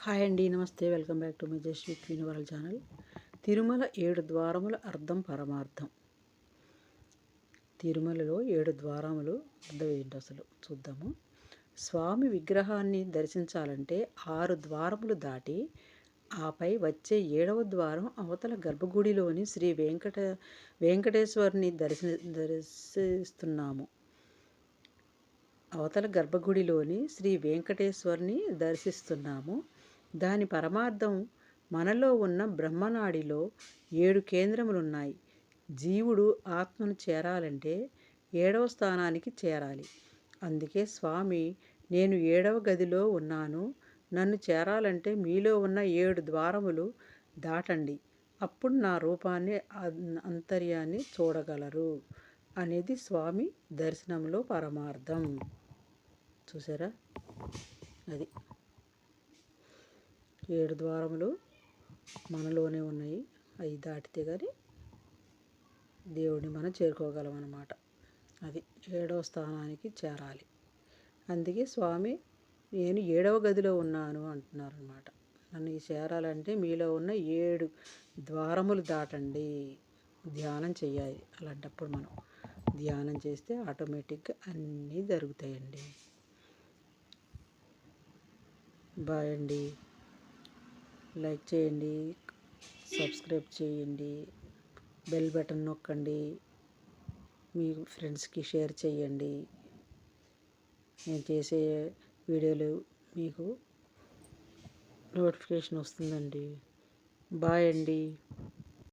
Hi అండి, నమస్తే. Welcome back to my just queen world channel. Tirumala 7 ద్వారముల అర్థం పరమార్థం. తిరుమలలో 7 ద్వారములు అర్థం ఏంటి అసలు చూద్దాము. స్వామి విగ్రహాన్ని దర్శించాలంటే 6 ద్వారములు దాటి ఆపై వచ్చే 7వ ద్వారం అవతల గర్భగుడిలోని శ్రీ వెంకటేశ్వరుని దర్శిస్తున్నాము. అవతల గర్భగుడిలోని శ్రీ వెంకటేశ్వరుని దర్శిస్తున్నాము. దాని పరమార్థం మనలో ఉన్న బ్రహ్మనాడిలో 7 కేంద్రములున్నాయి. జీవుడు ఆత్మను చేరాలంటే 7వ స్థానానికి చేరాలి. అందుకే స్వామి, నేను 7వ గదిలో ఉన్నాను, నన్ను చేరాలంటే మీలో ఉన్న 7 ద్వారములు దాటండి, అప్పుడు నా రూపాన్ని అంతర్యాన్ని చూడగలరు అనేది స్వామి దర్శనంలో పరమార్థం. చూసారా, అది 7 ద్వారములు మనలోనే ఉన్నాయి. అవి దాటితే కానీ దేవుడిని మనం చేరుకోగలం అన్నమాట. అది 7వ స్థానానికి చేరాలి. అందుకే స్వామి, నేను 7వ గదిలో ఉన్నాను అంటున్నారనమాట. నన్ను చేరాలంటే మీలో ఉన్న 7 ద్వారములు దాటండి, ధ్యానం చేయాలి. అలాంటప్పుడు మనం ధ్యానం చేస్తే ఆటోమేటిక్గా అన్నీ జరుగుతాయండి. బాయ్ అండి. లైక్ చేయండి, సబ్స్క్రైబ్ చేయండి, బెల్ బటన్ నొక్కండి, మీ ఫ్రెండ్స్కి షేర్ చేయండి. నేను చేసే వీడియోలు మీకు నోటిఫికేషన్ వస్తుందండి. బాయ్ అండి.